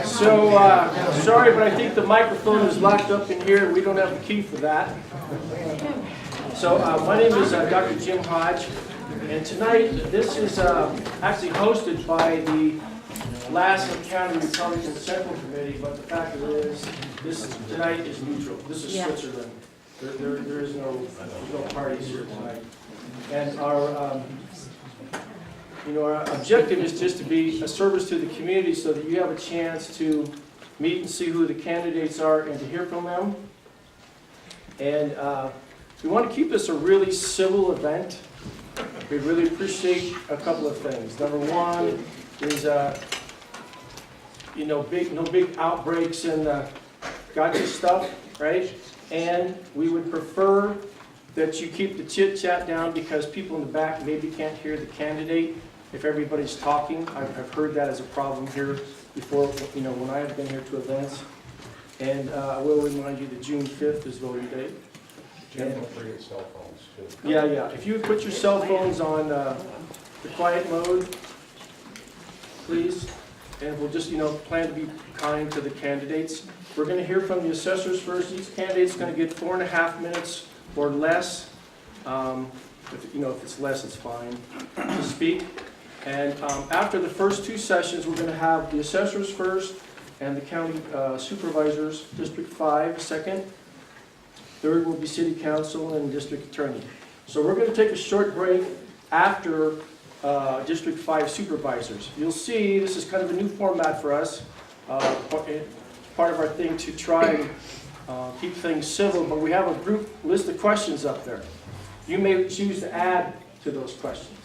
So, sorry, but I think the microphone is locked up in here. We don't have the key for that. So, my name is Dr. Jim Hodge, and tonight this is actually hosted by the Lassen County Republican Central Committee, but the fact of it is, tonight is neutral. This is Switzerland. There is no parties here tonight. And our objective is just to be a service to the community so that you have a chance to meet and see who the candidates are and to hear from them. And we want to keep this a really civil event. We really appreciate a couple of things. Number one is, no big outbreaks and gotcha stuff, right? And we would prefer that you keep the chit-chat down because people in the back maybe can't hear the candidate if everybody's talking. I've heard that as a problem here before, when I have been here to events. And I will remind you that June 5th is voting day. Jim, don't forget cell phones too. Yeah. If you would put your cell phones on the quiet mode, please. And we'll just, plan to be kind to the candidates. We're going to hear from the assessors first. Each candidate's going to get 4.5 minutes or less. If it's less, it's fine, to speak. And after the first two sessions, we're going to have the assessors first and the county supervisors, District 5 second. Third will be city council and district attorney. So we're going to take a short break after District 5 supervisors. You'll see this is kind of a new format for us. Part of our thing to try and keep things civil, but we have a group list of questions up there. You may choose to add to those questions.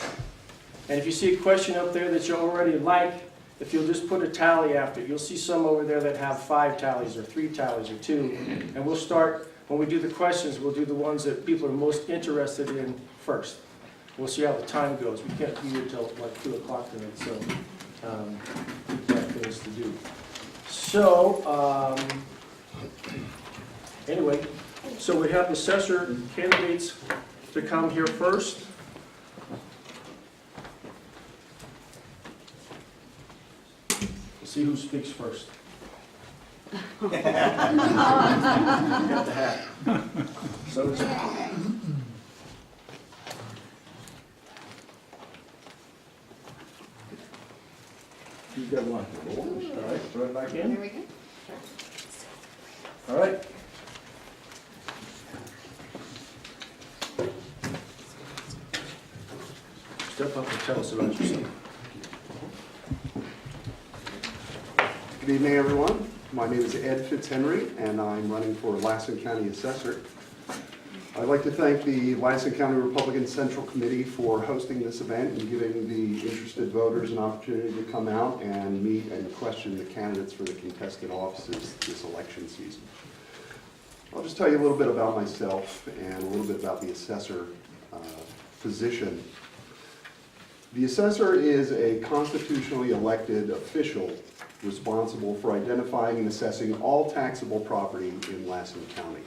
And if you see a question up there that you already like, if you'll just put a tally after it, you'll see some over there that have 5 tallies or 3 tallies or 2. And we'll start, when we do the questions, we'll do the ones that people are most interested in first. We'll see how the time goes. We can't be here until like 2 o'clock tonight, so we've got things to do. So, anyway, so we have the assessor candidates to come here first. We'll see who speaks first. You got the hat. So it's you've got one. All right, throw it back in. There we go. All right. Step up and tell us about yourself. Good evening, everyone. My name is Ed Fitzhenry, and I'm running for Lassen County Assessor. I'd like to thank the Lassen County Republican Central Committee for hosting this event and giving the interested voters an opportunity to come out and meet and question the candidates for the contested offices this election season. I'll just tell you a little bit about myself and a little bit about the assessor position. The assessor is a constitutionally elected official responsible for identifying and assessing all taxable property in Lassen County.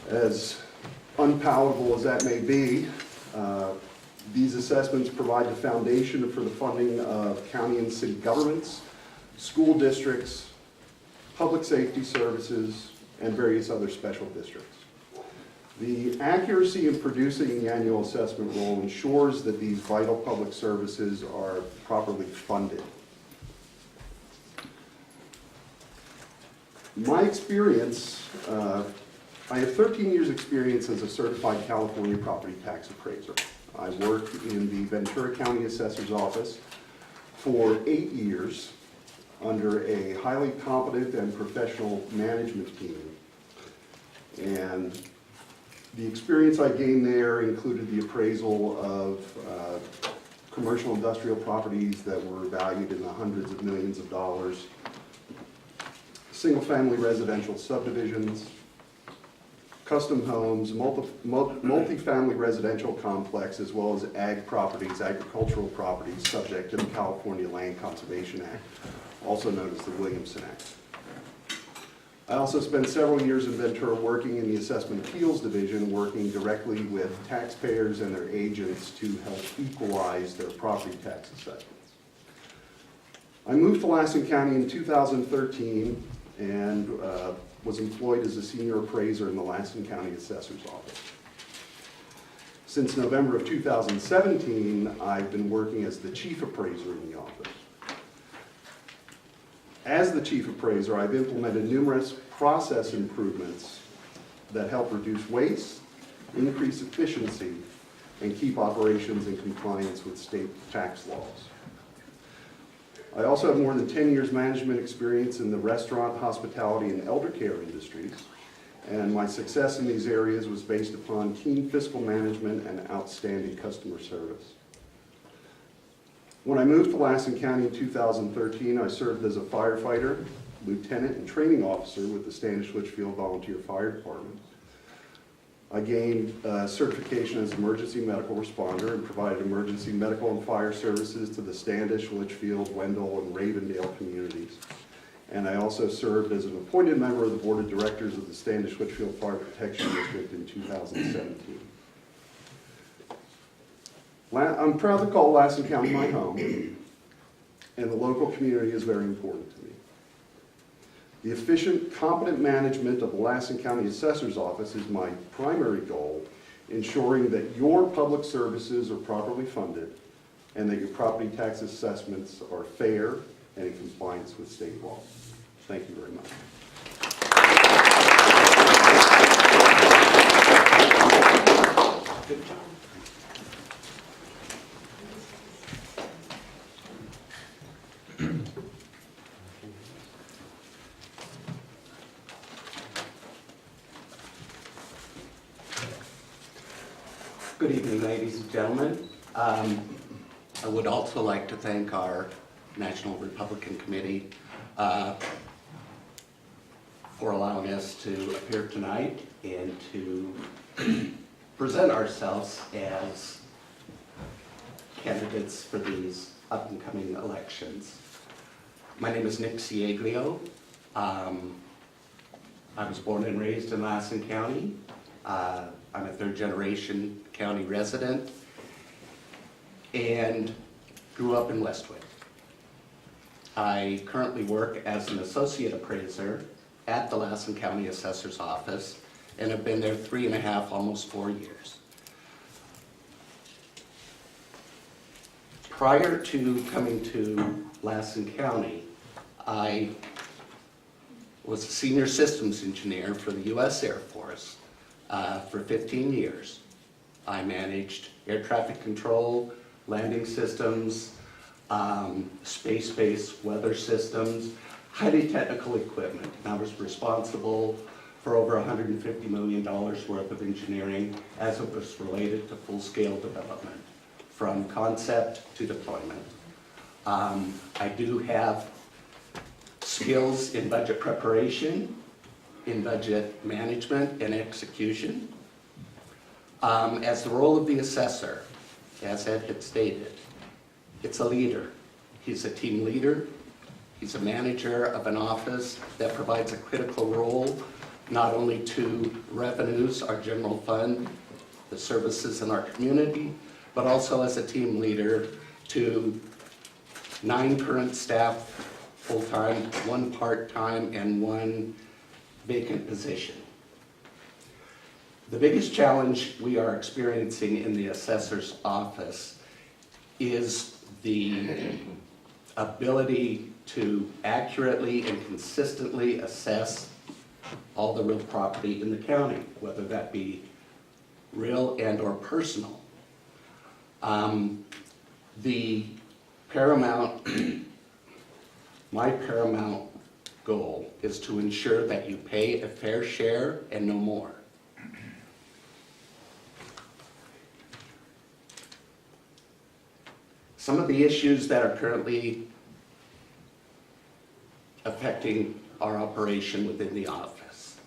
As unpalatable as that may be, these assessments provide the foundation for the funding of county and city governments, school districts, public safety services, and various other special districts. The accuracy in producing the annual assessment roll ensures that these vital public services are properly funded. My experience, I have 13 years experience as a certified California property tax appraiser. I worked in the Ventura County Assessor's Office for 8 years under a highly competent and professional management team. And the experience I gained there included the appraisal of commercial industrial properties that were valued in the hundreds of millions of dollars, single-family residential subdivisions, custom homes, multi-family residential complex, as well as ag properties, agricultural properties subject to the California Land Conservation Act, also known as the Williamson Act. I also spent several years in Ventura working in the Assessment Appeals Division, working directly with taxpayers and their agents to help equalize their property tax assessments. I moved to Lassen County in 2013 and was employed as a senior appraiser in the Lassen County Assessor's Office. Since November of 2017, I've been working as the chief appraiser in the office. As the chief appraiser, I've implemented numerous process improvements that help reduce waste, increase efficiency, and keep operations in compliance with state tax laws. I also have more than 10 years management experience in the restaurant, hospitality, and elder care industries, and my success in these areas was based upon keen fiscal management and outstanding customer service. When I moved to Lassen County in 2013, I served as a firefighter, lieutenant, and training officer with the Standish Litchfield Volunteer Fire Department. I gained certification as emergency medical responder and provided emergency medical and fire services to the Standish, Litchfield, Wendell, and Ravendale communities. And I also served as an appointed member of the Board of Directors of the Standish Litchfield Fire Protection District in 2017. I'm proud to call Lassen County my home, and the local community is very important to me. The efficient, competent management of the Lassen County Assessor's Office is my primary goal, ensuring that your public services are properly funded and that your property tax assessments are fair and in compliance with state law. Thank you very much. Good job. Good evening, ladies and gentlemen. I would also like to thank our National Republican Committee for allowing us to appear tonight and to present ourselves as candidates for these up-and-coming elections. My name is Nick Cieglio. I was born and raised in Lassen County. I'm a third-generation county resident and grew up in Westwood. I currently work as an associate appraiser at the Lassen County Assessor's Office and have been there 3.5, almost 4 years. Prior to coming to Lassen County, I was a senior systems engineer for the U.S. Air Force for 15 years. I managed air traffic control, landing systems, space-based weather systems, highly technical equipment. And I was responsible for over $150 million worth of engineering as it was related to full-scale development, from concept to deployment. I do have skills in budget preparation, in budget management and execution. As the role of the assessor, as Ed had stated, it's a leader. He's a team leader. He's a manager of an office that provides a critical role not only to revenues, our general fund, the services in our community, but also as a team leader to 9 current staff full-time, 1 part-time, and 1 vacant position. The biggest challenge we are experiencing in the assessor's office is the ability to accurately and consistently assess all the real property in the county, whether that be real and or personal. My paramount goal is to ensure that you pay a fair share and no more. Some of the issues that are currently affecting our operation within the office.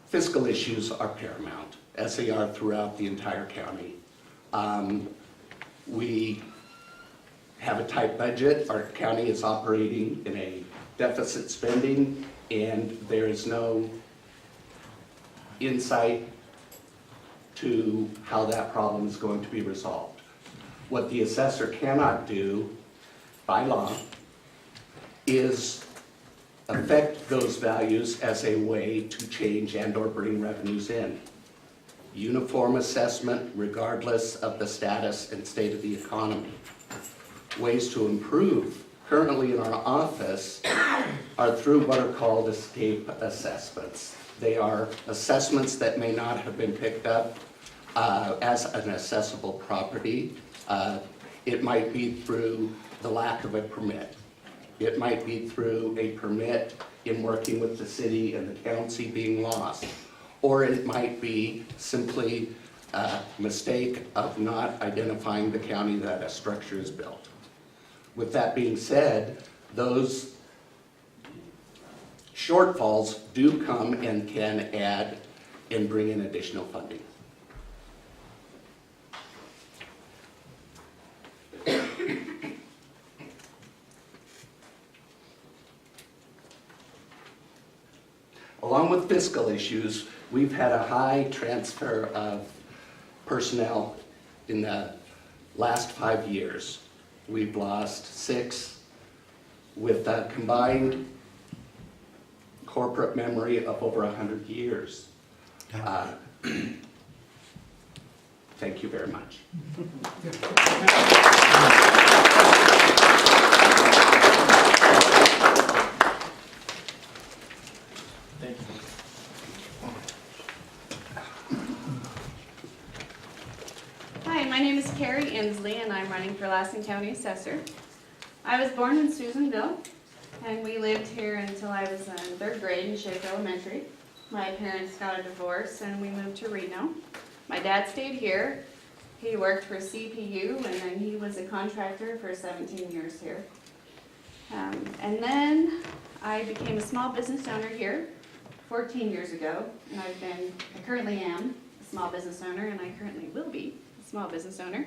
Fiscal issues are paramount, as they are throughout the entire county. We have a tight budget. Our county is operating in a deficit spending, and there is no insight to how that problem is going to be resolved. What the assessor cannot do by law is affect those values as a way to change and/or bring revenues in. Uniform assessment regardless of the status and state of the economy. Ways to improve currently in our office are through what are called escape assessments. They are assessments that may not have been picked up as an assessable property. It might be through the lack of a permit. It might be through a permit in working with the city and the county being lost. Or it might be simply a mistake of not identifying the county that a structure is built. With that being said, those shortfalls do come and can add and bring in additional funding. Along with fiscal issues, we've had a high transfer of personnel in the last 5 years. We've lost 6 with a combined corporate memory of over 100 years. Thank you very much. Thank you. Hi, my name is Carrie Inslee, and I'm running for Lassen County Assessor. I was born in Susanville, and we lived here until I was in 3rd grade in Shake Elementary. My parents got a divorce, and we moved to Reno. My dad stayed here. He worked for CPU, and then he was a contractor for 17 years here. And then I became a small business owner here 14 years ago, and I currently am a small business owner, and I currently will be a small business owner.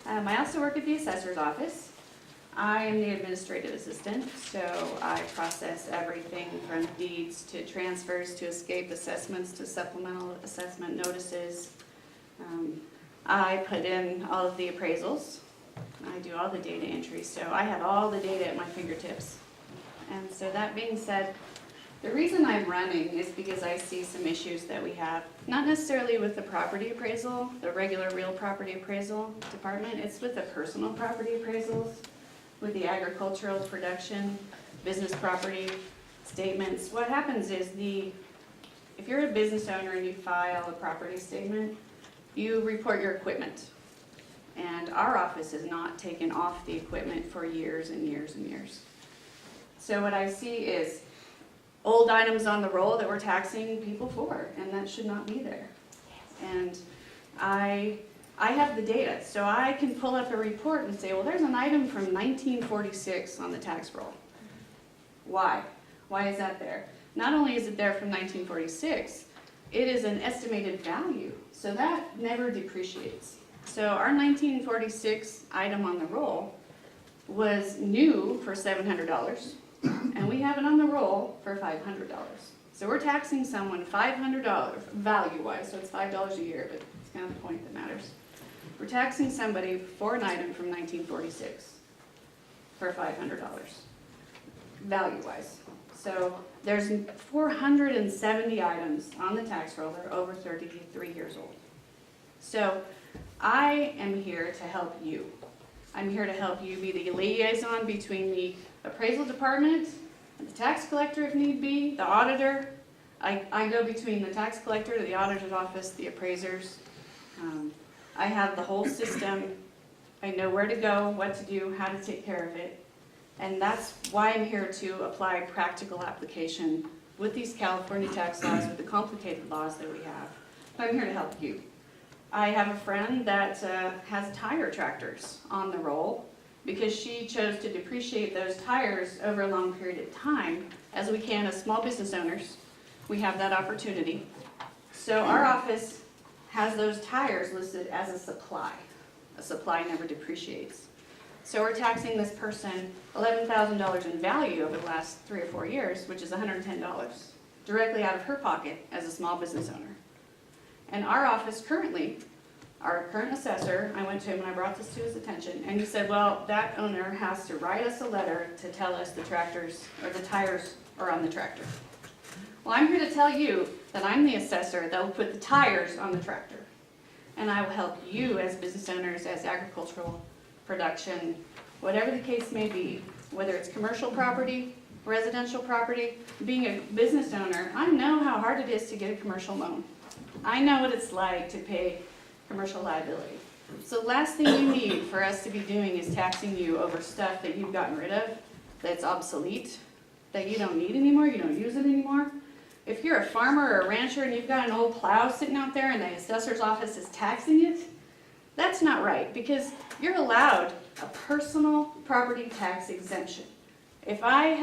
I also work at the assessor's office. I am the administrative assistant, so I process everything from deeds to transfers to escape assessments to supplemental assessment notices. I put in all of the appraisals. I do all the data entry, so I have all the data at my fingertips. And so that being said, the reason I'm running is because I see some issues that we have, not necessarily with the property appraisal, the regular real property appraisal department, it's with the personal property appraisals, with the agricultural production, business property statements. What happens is if you're a business owner and you file a property statement, you report your equipment. And our office has not taken off the equipment for years and years and years. So what I see is old items on the roll that we're taxing people for, and that should not be there. And I have the data, so I can pull up a report and say, well, there's an item from 1946 on the tax roll. Why? Why is that there? Not only is it there from 1946, it is an estimated value, so that never depreciates. So our 1946 item on the roll was new for $700, and we have it on the roll for $500. So we're taxing someone $500 value-wise, so it's $5 a year, but it's kind of the point that matters. We're taxing somebody for an item from 1946 for $500 value-wise. So there's 470 items on the tax roll that are over 33 years old. So I am here to help you. I'm here to help you be the liaison between the appraisal department, the tax collector if need be, the auditor. I go between the tax collector, the auditor's office, the appraisers. I have the whole system. I know where to go, what to do, how to take care of it. And that's why I'm here to apply practical application with these California tax laws, with the complicated laws that we have. But I'm here to help you. I have a friend that has tire tractors on the roll because she chose to depreciate those tires over a long period of time, as we can as small business owners. We have that opportunity. So our office has those tires listed as a supply. A supply never depreciates. So we're taxing this person $11,000 in value over the last 3 or 4 years, which is $110, directly out of her pocket as a small business owner. And our office currently, our current assessor, I went to him and I brought this to his attention, and he said, well, that owner has to write us a letter to tell us the tractors, or the tires are on the tractor. Well, I'm here to tell you that I'm the assessor that will put the tires on the tractor. And I will help you as business owners, as agricultural production, whatever the case may be, whether it's commercial property, residential property. Being a business owner, I know how hard it is to get a commercial loan. I know what it's like to pay commercial liability. So the last thing you need for us to be doing is taxing you over stuff that you've gotten rid of, that's obsolete, that you don't need anymore, you don't use it anymore. If you're a farmer or a rancher and you've got an old plow sitting out there and the assessor's office is taxing it, that's not right, because you're allowed a personal property tax exemption. If I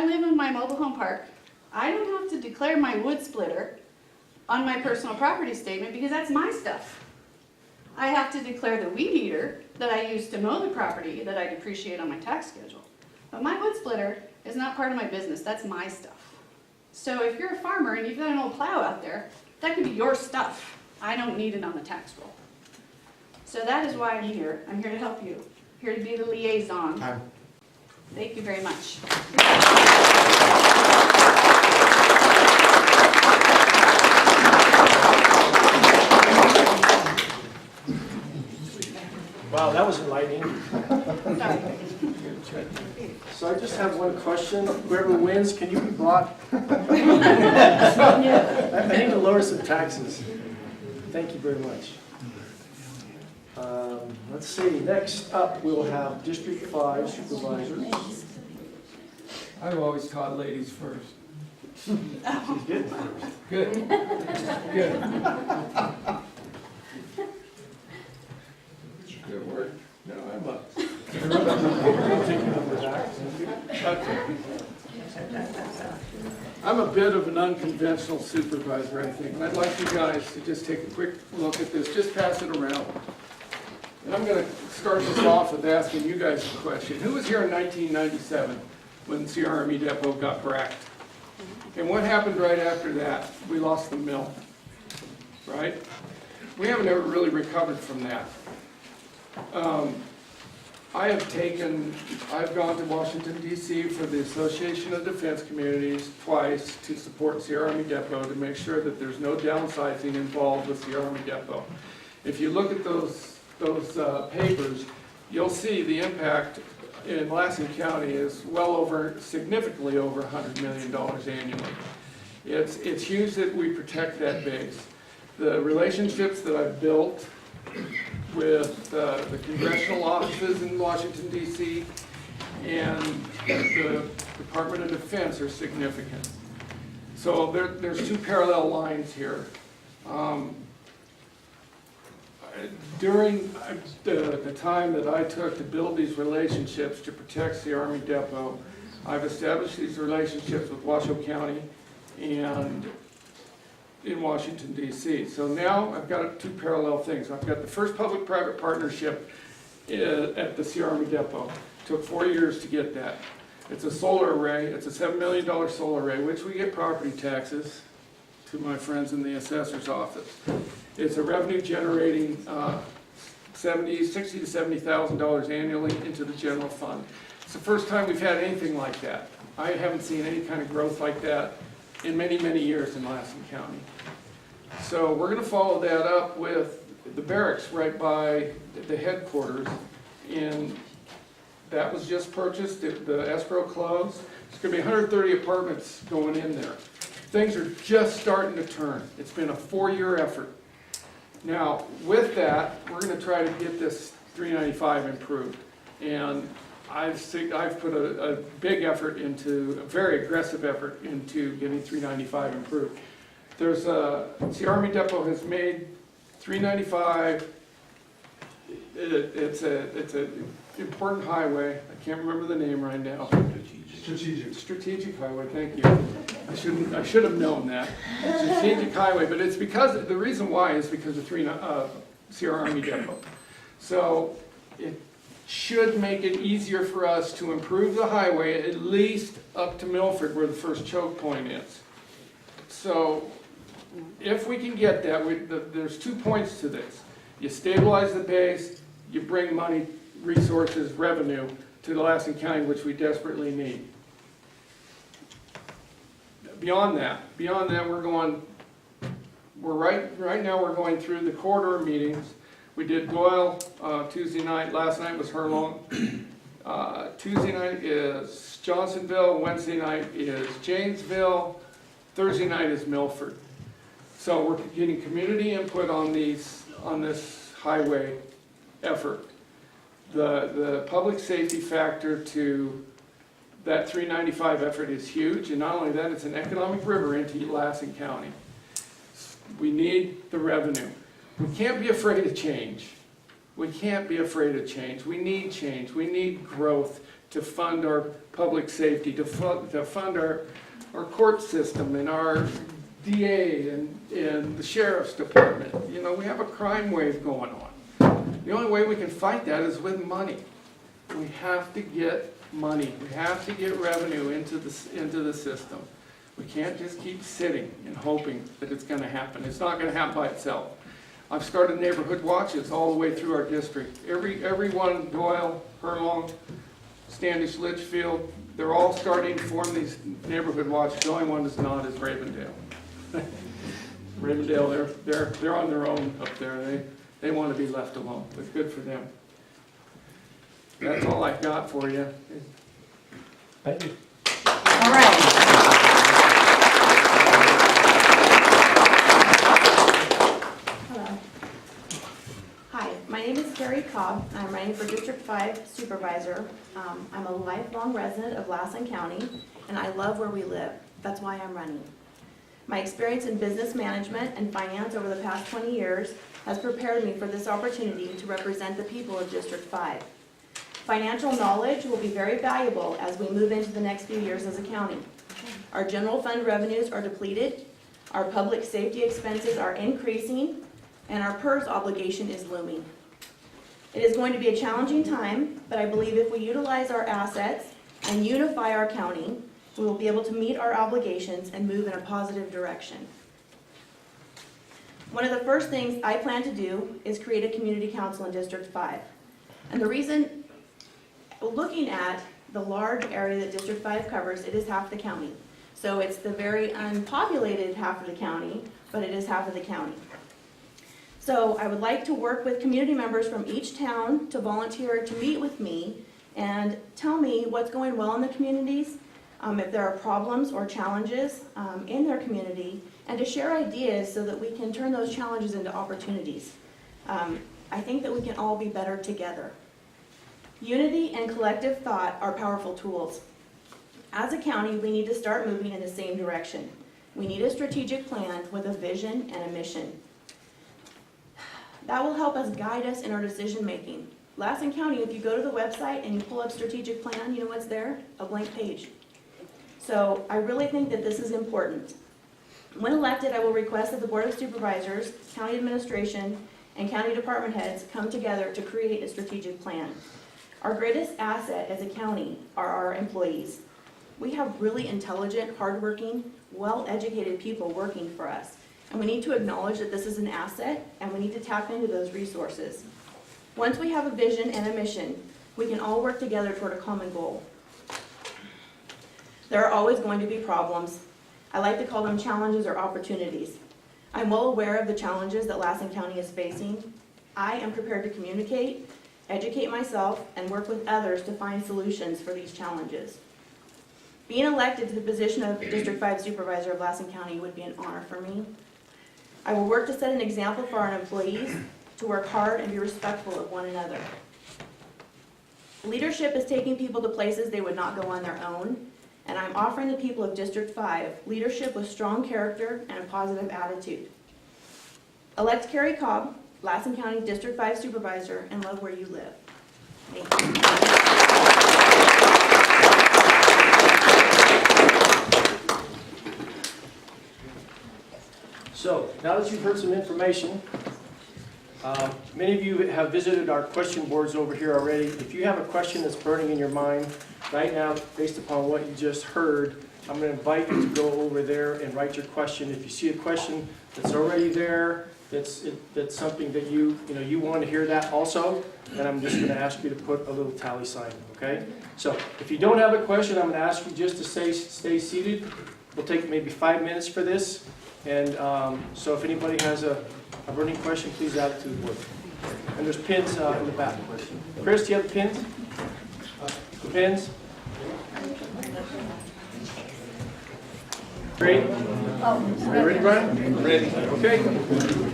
live in my mobile home park, I don't have to declare my wood splitter on my personal property statement because that's my stuff. I have to declare the weed eater that I use to mow the property that I depreciate on my tax schedule. But my wood splitter is not part of my business, that's my stuff. So if you're a farmer and you've got an old plow out there, that could be your stuff. I don't need it on the tax roll. So that is why I'm here. I'm here to help you. Here to be the liaison. Thank you very much. Wow, that was enlightening. Sorry. So I just have one question. Whoever wins, can you be brought? I need to lower some taxes. Thank you very much. Let's see, next up we'll have District 5 supervisors. I've always taught ladies first. She's getting first. Good. Good. Good work. No, I'm up. I'm a bit of an unconventional supervisor, I think. And I'd like you guys to just take a quick look at this, just pass it around. And I'm going to start this off with asking you guys a question. Who was here in 1997 when CRME Depot got bracked? And what happened right after that? We lost the mill, right? We haven't ever really recovered from that. I've gone to Washington, D.C. for the Association of Defense Communities twice to support CRME Depot to make sure that there's no downsizing involved with CRME Depot. If you look at those papers, you'll see the impact in Lassen County is significantly over $100 million annually. It's huge that we protect that base. The relationships that I've built with the congressional offices in Washington, D.C. and the Department of Defense are significant. So there's two parallel lines here. During the time that I took to build these relationships to protect the Army Depot, I've established these relationships with Washoe County and in Washington, D.C. So now I've got two parallel things. I've got the first public-private partnership at the CRME Depot. Took 4 years to get that. It's a solar array. It's a $7 million solar array, which we get property taxes to my friends in the assessor's office. It's a revenue generating $60,000 to $70,000 annually into the general fund. It's the first time we've had anything like that. I haven't seen any kind of growth like that in many, many years in Lassen County. So we're going to follow that up with the barracks right by the headquarters. And that was just purchased, the escrow closed. It's going to be 130 apartments going in there. Things are just starting to turn. It's been a 4-year effort. Now, with that, we're going to try to get this 395 improved. And I've put a big effort into, a very aggressive effort into getting 395 improved. There's CRME Depot has made 395, it's an important highway. I can't remember the name right now. Strategic highway, thank you. I should have known that. Strategic highway, but it's because, the reason why is because of CRME Depot. So it should make it easier for us to improve the highway at least up to Milford where the first choke point is. So if we can get that, there's 2 points to this. You stabilize the base, you bring money, resources, revenue to Lassen County, which we desperately need. Beyond that, right now we're going through the corridor meetings. We did Doyle Tuesday night, last night was Herlong. Tuesday night is Johnsonville, Wednesday night is Janesville, Thursday night is Milford. So we're getting community input on this highway effort. The public safety factor to that 395 effort is huge, and not only that, it's an economic river into Lassen County. We need the revenue. We can't be afraid of change. We can't be afraid of change. We need change. We need growth to fund our public safety, to fund our court system and our DA and the sheriff's department. You know, we have a crime wave going on. The only way we can fight that is with money. We have to get money. We have to get revenue into the system. We can't just keep sitting and hoping that it's going to happen. It's not going to happen by itself. I've started neighborhood watches all the way through our district. Every one, Doyle, Herlong, Standish, Litchfield, they're all starting to form these neighborhood watches. The only one that's not is Ravendale. Ravendale, they're on their own up there. They want to be left alone, but good for them. That's all I've got for you. Thank you. All right. Hello. Hi, my name is Carrie Cobb. I'm running for District 5 Supervisor. I'm a lifelong resident of Lassen County, and I love where we live. That's why I'm running. My experience in business management and finance over the past 20 years has prepared me for this opportunity to represent the people of District 5. Financial knowledge will be very valuable as we move into the next few years as a county. Our general fund revenues are depleted, our public safety expenses are increasing, and our PERS obligation is looming. It is going to be a challenging time, but I believe if we utilize our assets and unify our county, we will be able to meet our obligations and move in a positive direction. One of the first things I plan to do is create a community council in District 5. And the reason, looking at the large area that District 5 covers, it is half the county. So it's the very unpopulated half of the county, but it is half of the county. So I would like to work with community members from each town to volunteer to meet with me and tell me what's going well in the communities, if there are problems or challenges in their community, and to share ideas so that we can turn those challenges into opportunities. I think that we can all be better together. Unity and collective thought are powerful tools. As a county, we need to start moving in the same direction. We need a strategic plan with a vision and a mission. That will help us guide us in our decision making. Lassen County, if you go to the website and you pull up strategic plan, you know what's there? A blank page. So I really think that this is important. When elected, I will request that the Board of Supervisors, County Administration, and County Department Heads come together to create a strategic plan. Our greatest asset as a county are our employees. We have really intelligent, hardworking, well-educated people working for us. And we need to acknowledge that this is an asset, and we need to tap into those resources. Once we have a vision and a mission, we can all work together toward a common goal. There are always going to be problems. I like to call them challenges or opportunities. I'm well aware of the challenges that Lassen County is facing. I am prepared to communicate, educate myself, and work with others to find solutions for these challenges. Being elected to the position of District 5 Supervisor of Lassen County would be an honor for me. I will work to set an example for our employees, to work hard and be respectful of one another. Leadership is taking people to places they would not go on their own, and I'm offering the people of District 5 leadership with strong character and a positive attitude. Elect Carrie Cobb, Lassen County District 5 Supervisor, and love where you live. Thank you. So, now that you've heard some information, many of you have visited our question boards over here already. If you have a question that's burning in your mind right now, based upon what you just heard, I'm going to invite you to go over there and write your question. If you see a question that's already there, that's something that you want to hear that also, then I'm just going to ask you to put a little tally sign, okay? So if you don't have a question, I'm going to ask you just to stay seated. We'll take maybe 5 minutes for this. And so if anybody has a burning question, please add it to the board. And there's pins in the back. Chris, do you have the pins? The pins? Great. Are you ready, Brian? Ready. Okay.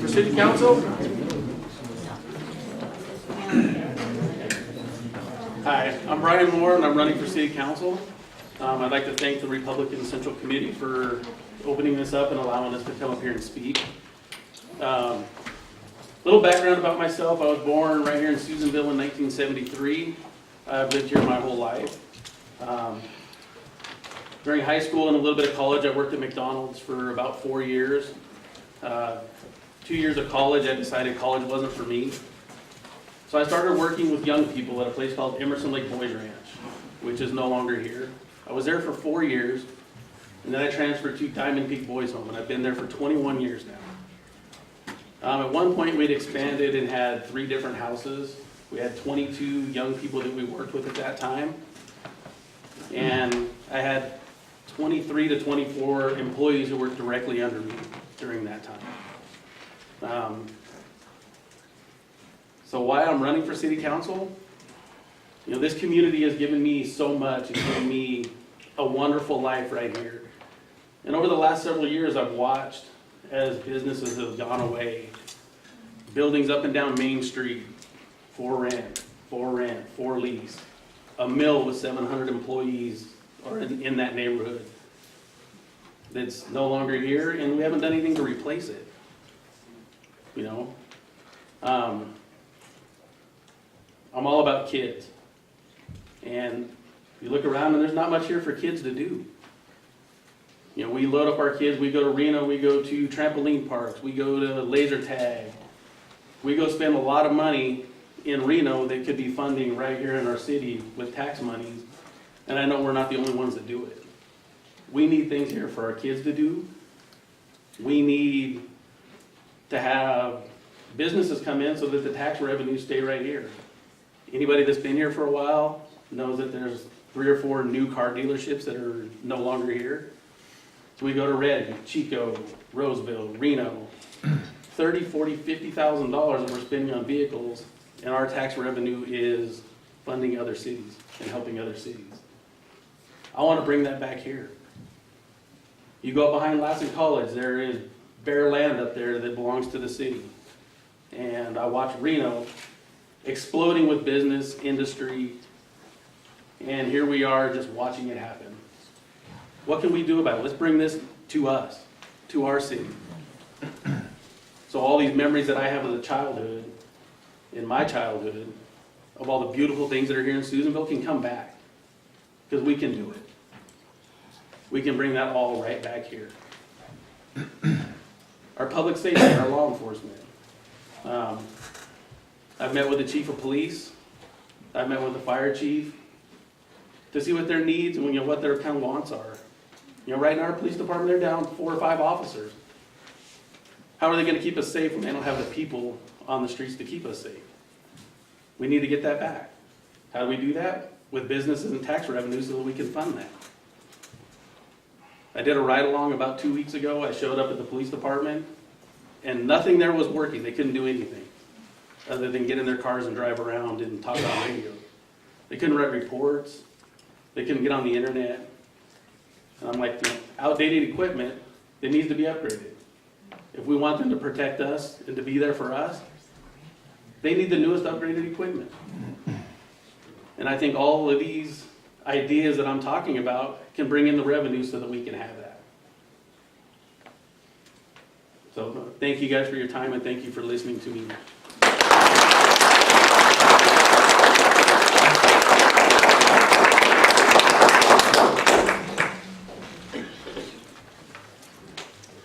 For City Council? Hi, I'm Brian Moore, and I'm running for City Council. I'd like to thank the Republican Central Committee for opening this up and allowing us to come up here and speak. Little background about myself. I was born right here in Susanville in 1973. I've lived here my whole life. During high school and a little bit of college, I worked at McDonald's for about 4 years. 2 years of college, I decided college wasn't for me. So I started working with young people at a place called Emerson Lake Boys Ranch, which is no longer here. I was there for 4 years, and then I transferred to Diamond Peak Boys Home, and I've been there for 21 years now. At one point, we'd expanded and had 3 different houses. We had 22 young people that we worked with at that time, and I had 23 to 24 employees who worked directly under me during that time. So why I'm running for City Council? This community has given me so much. It's given me a wonderful life right here. And over the last several years, I've watched as businesses have gone away. Buildings up and down Main Street, for rent, for lease. A mill with 700 employees or in that neighborhood that's no longer here, and we haven't done anything to replace it. I'm all about kids. And you look around and there's not much here for kids to do. We load up our kids, we go to Reno, we go to trampoline parks, we go to laser tag. We go spend a lot of money in Reno that could be funding right here in our city with tax monies. And I know we're not the only ones that do it. We need things here for our kids to do. We need to have businesses come in so that the tax revenues stay right here. Anybody that's been here for a while knows that there's 3 or 4 new car dealerships that are no longer here. So we go to Red, Chico, Roseville, Reno, $30,000, $40,000, $50,000 that we're spending on vehicles, and our tax revenue is funding other cities and helping other cities. I want to bring that back here. You go up behind Lassen College, there is bare land up there that belongs to the city. And I watch Reno exploding with business, industry, and here we are just watching it happen. What can we do about it? Let's bring this to us, to our city. So all these memories that I have of the childhood, in my childhood, of all the beautiful things that are here in Susanville can come back. Because we can do it. We can bring that all right back here. Our public safety, our law enforcement. I've met with the chief of police. I've met with the fire chief to see what their needs and what their kind of wants are. Right now our police department, they're down 4 or 5 officers. How are they going to keep us safe when they don't have the people on the streets to keep us safe? We need to get that back. How do we do that? With businesses and tax revenues so that we can fund that. I did a ride-along about 2 weeks ago. I showed up at the police department, and nothing there was working. They couldn't do anything other than get in their cars and drive around and talk on radio. They couldn't write reports. They couldn't get on the internet. And I'm like, outdated equipment, it needs to be upgraded. If we want them to protect us and to be there for us, they need the newest upgraded equipment. And I think all of these ideas that I'm talking about can bring in the revenue so that we can have that. So thank you guys for your time, and thank you for listening to me.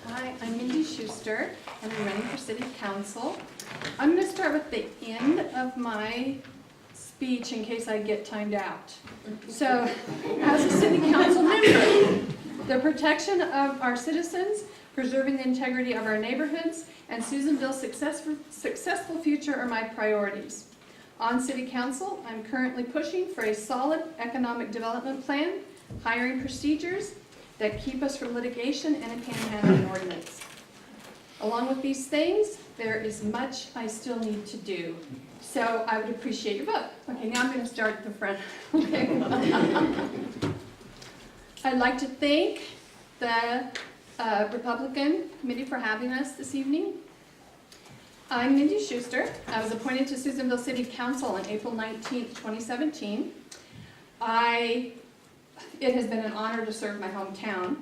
Hi, I'm Mindy Schuster, and I'm running for City Council. I'm going to start with the end of my speech in case I get timed out. So, as a City Council member, the protection of our citizens, preserving the integrity of our neighborhoods, and Susanville's successful future are my priorities. On City Council, I'm currently pushing for a solid economic development plan, hiring procedures that keep us from litigation and a panhandling ordinance. Along with these things, there is much I still need to do. So I would appreciate your vote. Okay, now I'm going to start at the front. Okay. I'd like to thank the Republican Committee for having us this evening. I'm Mindy Schuster. I was appointed to Susanville City Council on April 19th, 2017. It has been an honor to serve my hometown.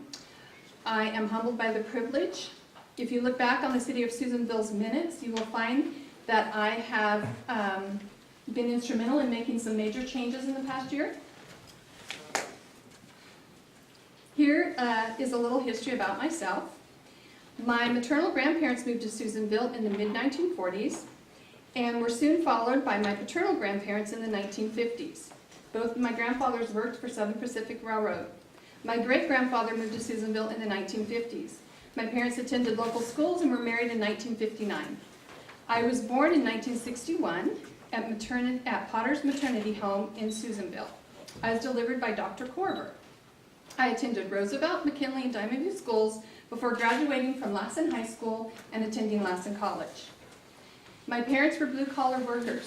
I am humbled by the privilege. If you look back on the City of Susanville's minutes, you will find that I have been instrumental in making some major changes in the past year. Here is a little history about myself. My maternal grandparents moved to Susanville in the mid-1940s and were soon followed by my paternal grandparents in the 1950s. Both of my grandfathers worked for Southern Pacific Railroad. My great-grandfather moved to Susanville in the 1950s. My parents attended local schools and were married in 1959. I was born in 1961 at Potter's Maternity Home in Susanville. I was delivered by Dr. Korver. I attended Roosevelt, McKinley, and Diamond View schools before graduating from Lassen High School and attending Lassen College. My parents were blue-collar workers.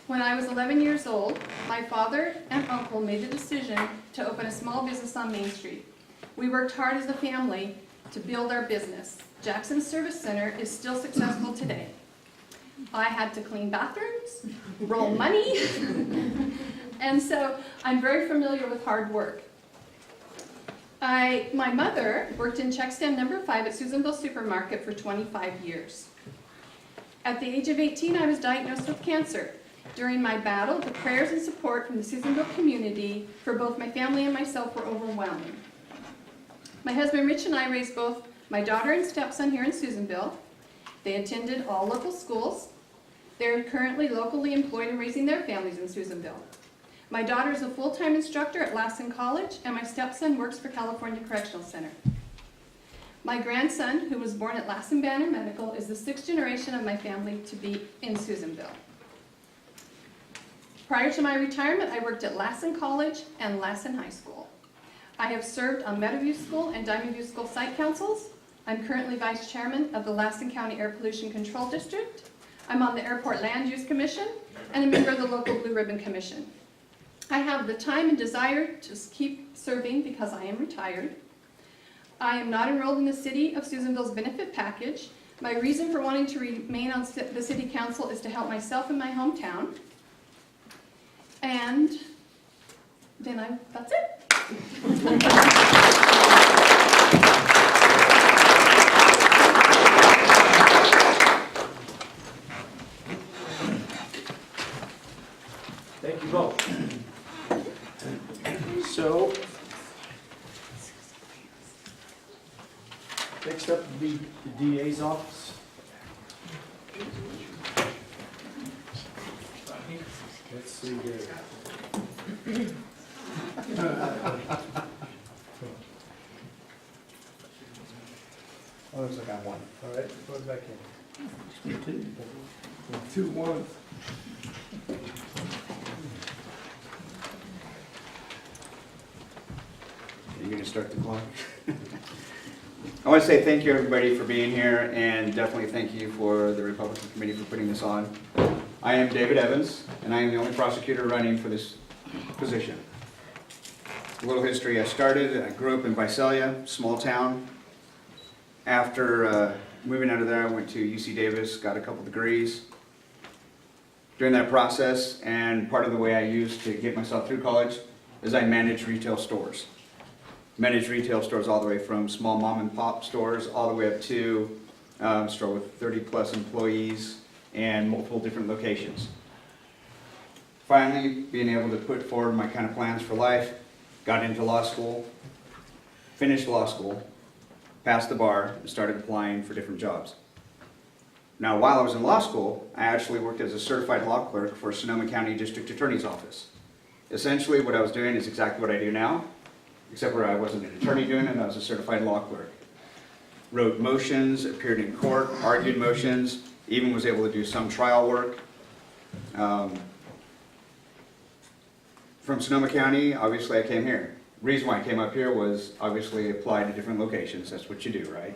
When I was 11 years old, my father and uncle made the decision to open a small business on Main Street. We worked hard as a family to build our business. Jackson Service Center is still successful today. I had to clean bathrooms, roll money, and so I'm very familiar with hard work. My mother worked in check stand number 5 at Susanville Supermarket for 25 years. At the age of 18, I was diagnosed with cancer. During my battle, the prayers and support from the Susanville community for both my family and myself were overwhelming. My husband Rich and I raised both my daughter and stepson here in Susanville. They attended all local schools. They're currently locally employed and raising their families in Susanville. My daughter is a full-time instructor at Lassen College, and my stepson works for California Correctional Center. My grandson, who was born at Lassen Banner Medical, is the 6th generation of my family to be in Susanville. Prior to my retirement, I worked at Lassen College and Lassen High School. I have served on Meadowview School and Diamond View School site councils. I'm currently vice chairman of the Lassen County Air Pollution Control District. I'm on the Airport Land Use Commission and a member of the local Blue Ribbon Commission. I have the time and desire to keep serving because I am retired. I am not enrolled in the City of Susanville's benefit package. My reason for wanting to remain on the City Council is to help myself in my hometown. And then that's it. Thank you both. So, next up would be the DA's office. Let's see here. Oh, looks like I won. All right, go back in. 2-1. You're going to start the clock? I want to say thank you, everybody, for being here, and definitely thank you for the Republican Committee for putting this on. I am David Evans, and I am the only prosecutor running for this position. A little history. I grew up in Visalia, small town. After moving out of there, I went to UC Davis, got a couple degrees. During that process, and part of the way I used to get myself through college, is I managed retail stores. Managed retail stores all the way from small mom and pop stores all the way up to a store with 30+ employees and multiple different locations. Finally, being able to put forward my kind of plans for life, got into law school, finished law school, passed the bar, and started applying for different jobs. Now, while I was in law school, I actually worked as a certified law clerk for Sonoma County District Attorney's Office. Essentially, what I was doing is exactly what I do now, except where I wasn't an attorney doing it, I was a certified law clerk. Wrote motions, appeared in court, argued motions, even was able to do some trial work. From Sonoma County, obviously I came here. Reason why I came up here was obviously applied to different locations, that's what you do, right?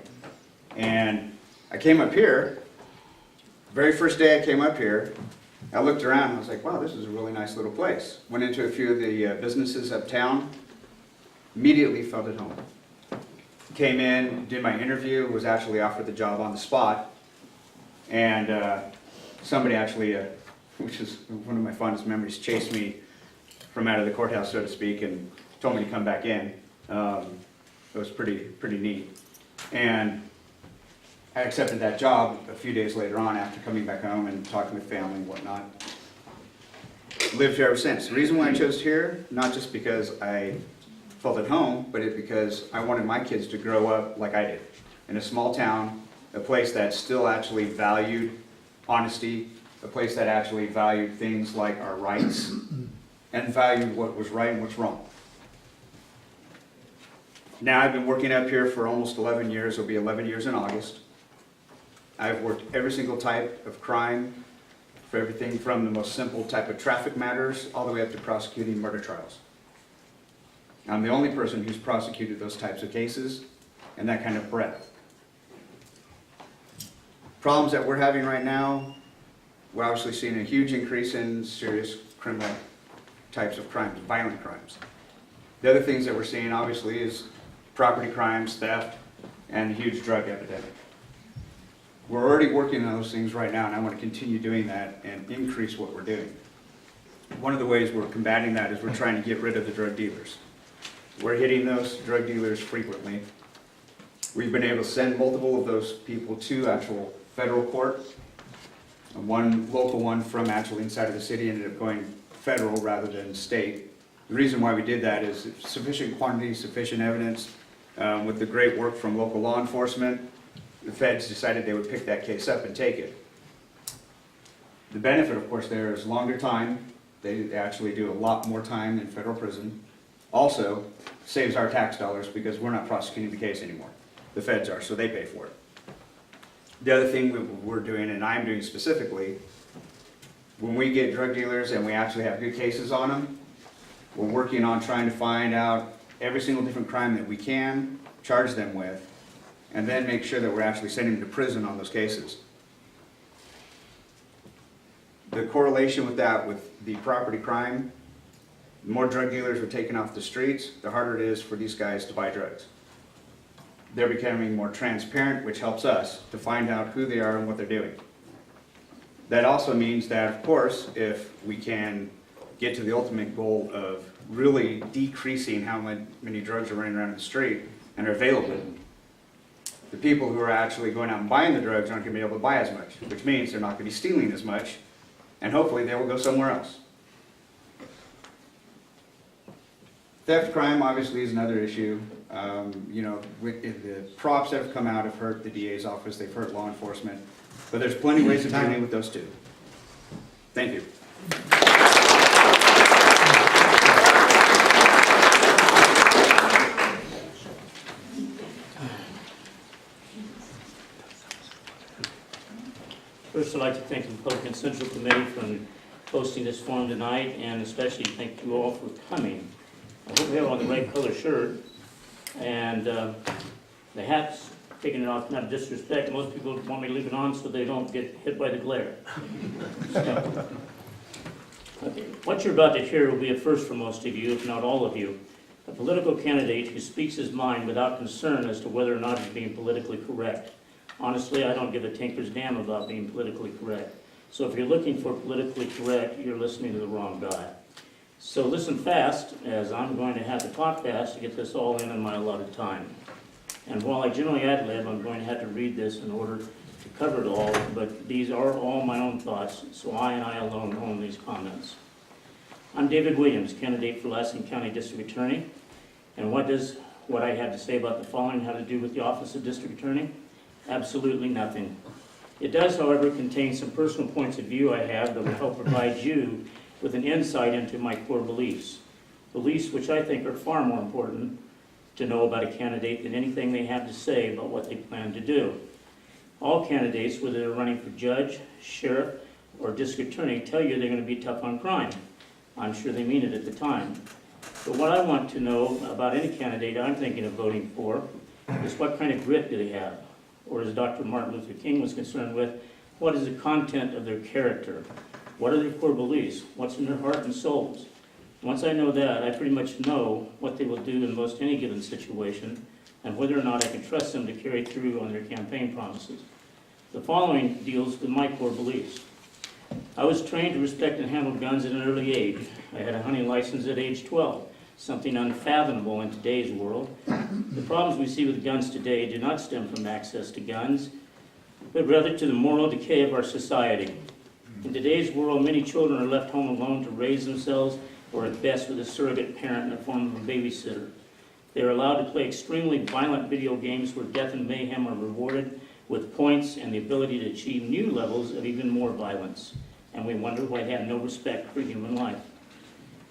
And I came up here, very first day I came up here, I looked around and I was like, wow, this is a really nice little place. Went into a few of the businesses uptown, immediately felt at home. Came in, did my interview, was actually offered the job on the spot, and somebody actually, which is one of my fondest memories, chased me from out of the courthouse, so to speak, and told me to come back in. It was pretty neat. And I accepted that job a few days later on after coming back home and talking with family and whatnot. Lived here ever since. The reason why I chose here, not just because I felt at home, but it's because I wanted my kids to grow up like I did. In a small town, a place that still actually valued honesty, a place that actually valued things like our rights, and valued what was right and what's wrong. Now I've been working up here for almost 11 years, it'll be 11 years in August. I've worked every single type of crime, for everything from the most simple type of traffic matters all the way up to prosecuting murder trials. I'm the only person who's prosecuted those types of cases and that kind of breadth. Problems that we're having right now, we're obviously seeing a huge increase in serious criminal types of crimes, violent crimes. The other things that we're seeing obviously is property crimes, theft, and a huge drug epidemic. We're already working on those things right now, and I want to continue doing that and increase what we're doing. One of the ways we're combating that is we're trying to get rid of the drug dealers. We're hitting those drug dealers frequently. We've been able to send multiple of those people to actual federal court. One local one from actually inside of the city ended up going federal rather than state. The reason why we did that is sufficient quantity, sufficient evidence. With the great work from local law enforcement, the feds decided they would pick that case up and take it. The benefit, of course, there is longer time. They actually do a lot more time in federal prison. Also, saves our tax dollars because we're not prosecuting the case anymore. The feds are, so they pay for it. The other thing we're doing, and I'm doing specifically, when we get drug dealers and we actually have good cases on them, we're working on trying to find out every single different crime that we can, charge them with, and then make sure that we're actually sending them to prison on those cases. The correlation with that, with the property crime, the more drug dealers are taken off the streets, the harder it is for these guys to buy drugs. They're becoming more transparent, which helps us to find out who they are and what they're doing. That also means that, of course, if we can get to the ultimate goal of really decreasing how many drugs are running around the street and are available, the people who are actually going out and buying the drugs aren't going to be able to buy as much, which means they're not going to be stealing as much, and hopefully they will go somewhere else. Theft crime obviously is another issue. You know, the props that have come out have hurt the DA's office, they've hurt law enforcement, but there's plenty of ways of dealing with those too. Thank you. First, I'd like to thank the Republican Central Committee for hosting this forum tonight, and especially thank you all for coming. I hope we have on the right color shirt, and the hat's taking it off, not disrespect. Most people want me to leave it on so they don't get hit by the glare. So, okay. What you're about to hear will be a first for most of you, if not all of you. A political candidate who speaks his mind without concern as to whether or not he's being politically correct. Honestly, I don't give a tinker's damn about being politically correct. So if you're looking for politically correct, you're listening to the wrong guy. So listen fast, as I'm going to have to talk fast to get this all in my allotted time. And while I generally ad-lib, I'm going to have to read this in order to cover it all, but these are all my own thoughts, so I and I alone own these comments. I'm David Williams, candidate for Lassen County District Attorney, and what does what I have to say about the following have to do with the Office of District Attorney? Absolutely nothing. It does, however, contain some personal points of view I have that will help provide you with an insight into my core beliefs. beliefs which I think are far more important to know about a candidate than anything they have to say about what they plan to do. All candidates, whether they're running for judge, sheriff, or district attorney, tell you they're going to be tough on crime. I'm sure they mean it at the time. But what I want to know about any candidate I'm thinking of voting for is what kind of grit do they have? Or as Dr. Martin Luther King was concerned with, what is the content of their character? What are their core beliefs? What's in their heart and souls? Once I know that, I pretty much know what they will do in most any given situation and whether or not I can trust them to carry through on their campaign promises. The following deals with my core beliefs. I was trained to respect and handle guns at an early age. I had a hunting license at age 12, something unfathomable in today's world. The problems we see with guns today do not stem from access to guns, but rather to the moral decay of our society. In today's world, many children are left home alone to raise themselves, or at best with a surrogate parent in the form of a babysitter. They are allowed to play extremely violent video games where death and mayhem are rewarded with points and the ability to achieve new levels of even more violence. And we wonder why they have no respect for human life.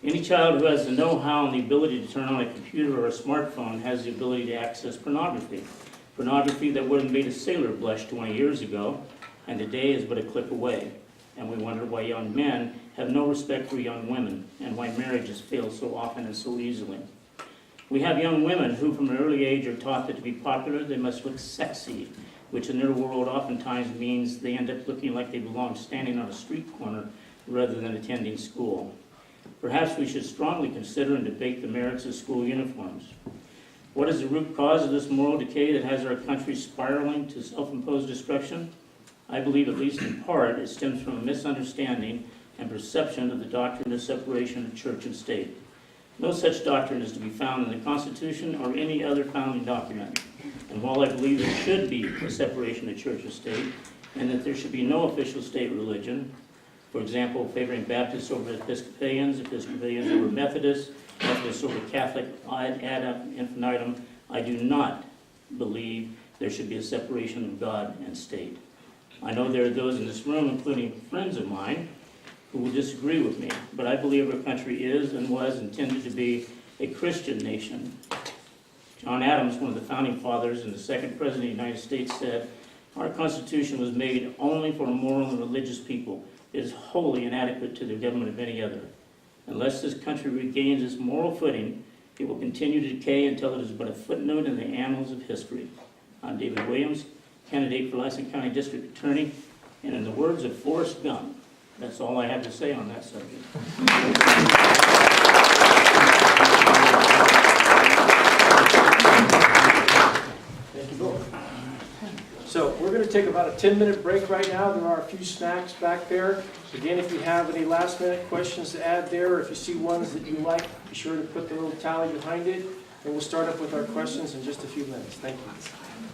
Any child who has the know-how and the ability to turn on a computer or a smartphone has the ability to access pornography. Pornography that would have made a sailor blush 20 years ago, and today is but a click away. And we wonder why young men have no respect for young women, and why marriages fail so often and so easily. We have young women who from an early age are taught that to be popular they must look sexy, which in their world oftentimes means they end up looking like they belong standing on a street corner rather than attending school. Perhaps we should strongly consider and debate the merits of school uniforms. What is the root cause of this moral decay that has our country spiraling to self-imposed destruction? I believe, at least in part, it stems from a misunderstanding and perception of the doctrine of separation of church and state. No such doctrine is to be found in the Constitution or any other founding document. And while I believe there should be a separation of church and state, and that there should be no official state religion, for example, favoring Baptists over Episcopalians, Episcopalians over Methodists, Methodists over Catholic, ad infinitum, I do not believe there should be a separation of God and state. I know there are those in this room, including friends of mine, who will disagree with me, but I believe our country is and was intended to be a Christian nation. John Adams, one of the founding fathers and the second president of the United States, said, "Our Constitution was made only for a moral and religious people. It is wholly inadequate to the government of any other. Unless this country regains its moral footing, it will continue to decay until it is but a footnote in the annals of history." I'm David Williams, candidate for Lassen County District Attorney, and in the words of Forrest Gump, that's all I have to say on that subject. Thank you both. So we're going to take about a 10-minute break right now. There are a few snacks back there. Again, if you have any last-minute questions to add there, or if you see ones that you like, be sure to put the little tally behind it. And we'll start up with our questions in just a few minutes. Thank you.